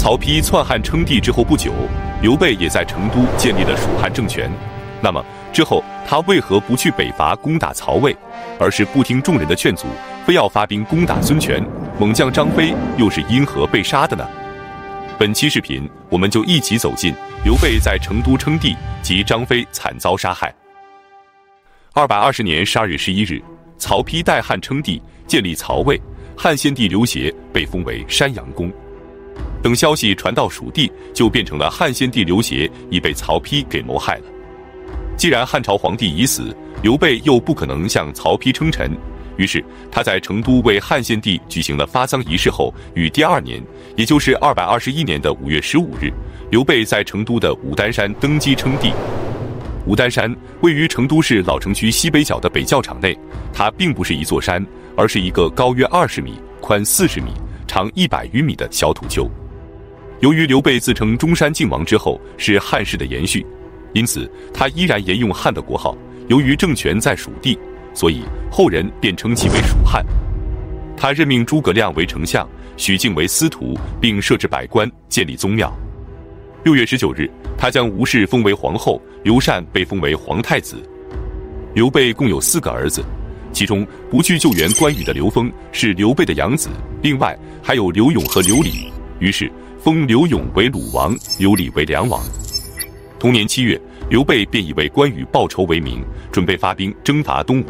曹丕篡汉称帝之后不久，刘备也在成都建立了蜀汉政权。那么之后他为何不去北伐攻打曹魏，而是不听众人的劝阻，非要发兵攻打孙权？猛将张飞又是因何被杀的呢？本期视频我们就一起走进刘备在成都称帝及张飞惨遭杀害。220年12月11日，曹丕代汉称帝，建立曹魏，汉献帝刘协被封为山阳公。等消息传到蜀地，就变成了汉献帝刘协已被曹丕给谋害了。既然汉朝皇帝已死，刘备又不可能向曹丕称臣，于是他在成都为汉献帝举行了发丧仪式后，于第二年，也就是221年的5月15日，刘备在成都的武丹山登基称帝。武丹山位于成都市老城区西北角的北教场内，它并不是一座山，而是一个高约20米、宽40米、长100余米的小土丘。由于刘备自称中山靖王之后是汉室的延续，因此他依然沿用汉的国号。由于政权在蜀地，所以后人便称其为蜀汉。他任命诸葛亮为丞相，许靖为司徒，并设置百官，建立宗庙。6月19日，他将吴氏封为皇后，刘禅被封为皇太子。刘备共有4个儿子，其中不去救援关羽的刘封是刘备的养子，另外还有刘勇和刘礼，于是封刘勇为鲁王，刘礼为梁王。同年7月，刘备便以为关羽报仇为名，准备发兵征伐东吴。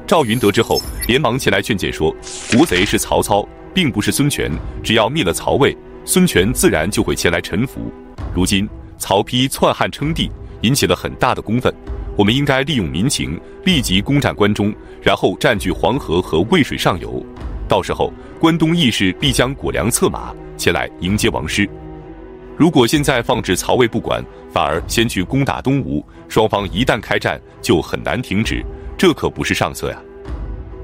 赵云得知后，连忙前来劝谏说，国贼是曹操，并不是孙权，只要灭了曹魏，孙权自然就会前来臣服。如今曹丕篡汉称帝，引起了很大的公愤，我们应该利用民情，立即攻占关中，然后占据黄河和渭水上游，到时候关东义士必将裹粮策马前来迎接王师。如果现在放置曹魏不管，反而先去攻打东吴，双方一旦开战就很难停止，这可不是上策呀。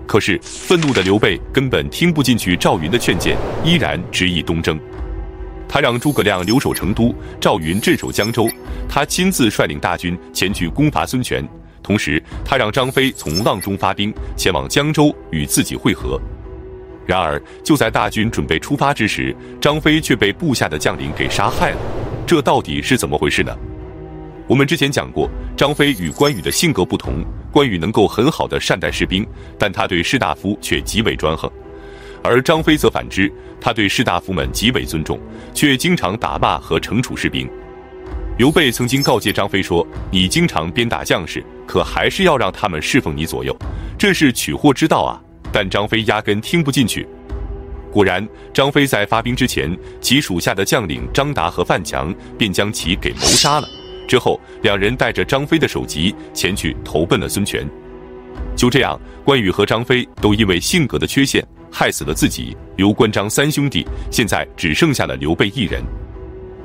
可是愤怒的刘备根本听不进去赵云的劝谏，依然执意东征。他让诸葛亮留守成都，赵云镇守江州，他亲自率领大军前去攻伐孙权，同时他让张飞从阆中发兵前往江州与自己会合。然而就在大军准备出发之时，张飞却被部下的将领给杀害了，这到底是怎么回事呢？我们之前讲过，张飞与关羽的性格不同，关羽能够很好的善待士兵，但他对士大夫却极为专横，而张飞则反之，他对士大夫们极为尊重，却经常打骂和惩处士兵。刘备曾经告诫张飞说，你经常鞭打将士，可还是要让他们侍奉你左右，这是取货之道啊，但张飞压根听不进去。果然，张飞在发兵之前，其属下的将领张达和范强便将其给谋杀了。之后，两人带着张飞的首级前去投奔了孙权。就这样，关羽和张飞都因为性格的缺陷害死了自己，刘关张3兄弟现在只剩下了刘备一人。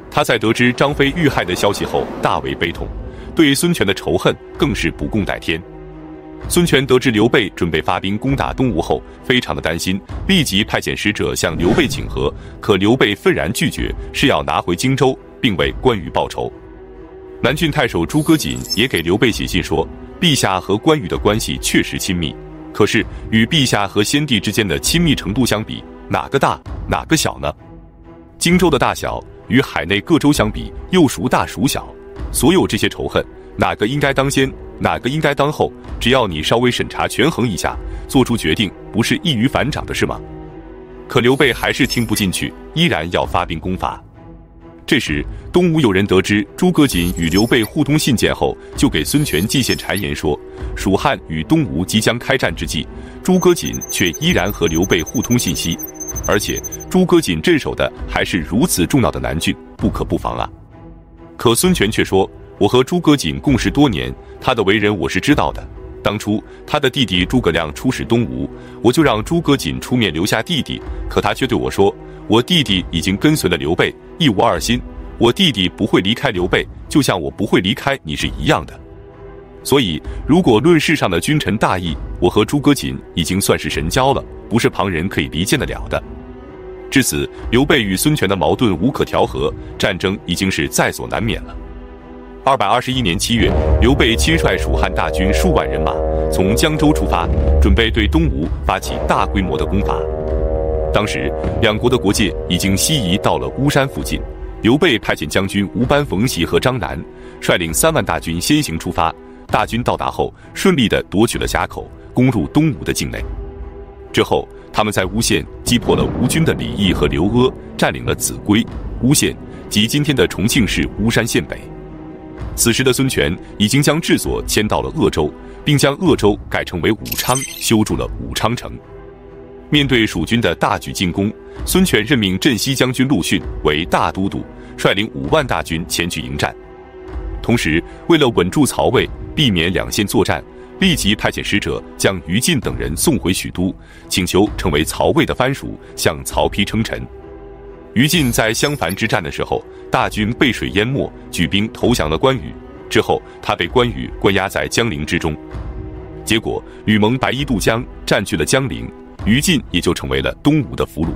他在得知张飞遇害的消息后大为悲痛，对孙权的仇恨更是不共戴天。孙权得知刘备准备发兵攻打东吴后，非常的担心，立即派遣使者向刘备请和，可刘备愤然拒绝，是要拿回荆州，并为关羽报仇。南郡太守诸葛瑾也给刘备写信说，陛下和关羽的关系确实亲密，可是与陛下和先帝之间的亲密程度相比，哪个大哪个小呢？荆州的大小与海内各州相比，又孰大孰小？所有这些仇恨，哪个应该当先，哪个应该当后，只要你稍微审查权衡一下，做出决定，不是易于反掌的事吗？可刘备还是听不进去，依然要发兵攻伐。这时，东吴有人得知诸葛瑾与刘备互通信件后，就给孙权进献谗言说，蜀汉与东吴即将开战之际，诸葛瑾却依然和刘备互通信息，而且诸葛瑾镇守的还是如此重要的南郡，不可不防啊。可孙权却说，我和诸葛瑾共事多年，他的为人我是知道的。当初他的弟弟诸葛亮出使东吴，我就让诸葛瑾出面留下弟弟，可他却对我说，我弟弟已经跟随了刘备，一无二心，我弟弟不会离开刘备，就像我不会离开你是一样的。所以如果论世上的君臣大义，我和诸葛瑾已经算是神交了，不是旁人可以离间得了的。至此，刘备与孙权的矛盾无可调和，战争已经是在所难免了。221年7月，刘备亲率蜀汉大军数万人马，从江州出发，准备对东吴发起大规模的攻伐。当时两国的国界已经西移到了巫山附近，刘备派遣将军吴班、冯习和张南率领3万大军先行出发。大军到达后，顺利地夺取了峡口，攻入东吴的境内。之后，他们在巫县击破了吴军的李毅和刘阿，占领了秭归、巫县及今天的重庆市巫山县北。此时的孙权已经将治所迁到了鄂州，并将鄂州改称为武昌，修筑了武昌城。面对蜀军的大举进攻，孙权任命镇西将军陆逊为大都督，率领5万大军前去迎战。同时，为了稳住曹魏，避免两线作战，立即派遣使者将于禁等人送回许都，请求成为曹魏的藩属，向曹丕称臣。于禁在襄樊之战的时候，大军被水淹没，举兵投降了关羽。之后，他被关羽关押在江陵之中。结果，吕蒙白衣渡江，占据了江陵，于禁也就成为了东吴的俘虏。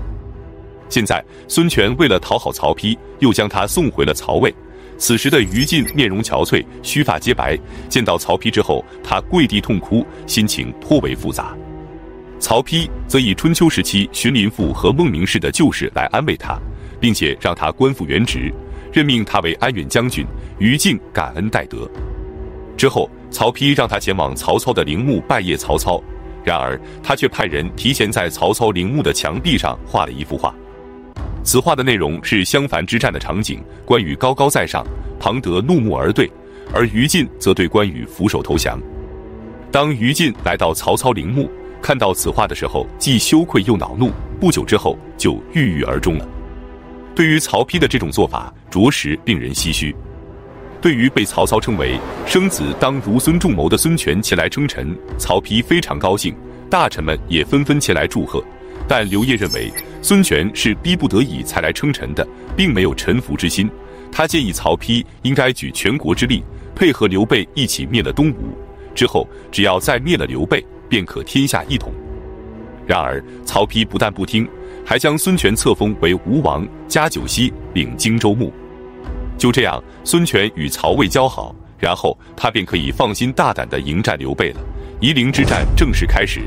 现在，孙权为了讨好曹丕，又将他送回了曹魏。此时的于禁面容憔悴，须发皆白，见到曹丕之后，他跪地痛哭，心情颇为复杂。曹丕则以春秋时期荀林父和孟明氏的旧事来安慰他，并且让他官复原职，任命他为安远将军。于禁感恩戴德。之后，曹丕让他前往曹操的陵墓拜谒曹操，然而他却派人提前在曹操陵墓的墙壁上画了一幅画。此画的内容是襄樊之战的场景，关羽高高在上，庞德怒目而对，而于禁则对关羽俯首投降。当于禁来到曹操陵墓，看到此画的时候，既羞愧又恼怒，不久之后就郁郁而终了。对于曹丕的这种做法，着实令人唏嘘。对于被曹操称为生子当如孙仲谋的孙权前来称臣，曹丕非常高兴，大臣们也纷纷前来祝贺。但刘烨认为孙权是逼不得已才来称臣的，并没有臣服之心。他建议曹丕应该举全国之力，配合刘备一起灭了东吴，之后只要再灭了刘备，便可天下一统。然而曹丕不但不听，还将孙权册封为吴王，加九锡，领荆州牧。就这样，孙权与曹魏交好，然后他便可以放心大胆地迎战刘备了。夷陵之战正式开始。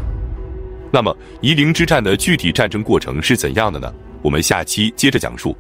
那么夷陵之战的具体战争过程是怎样的呢？我们下期接着讲述。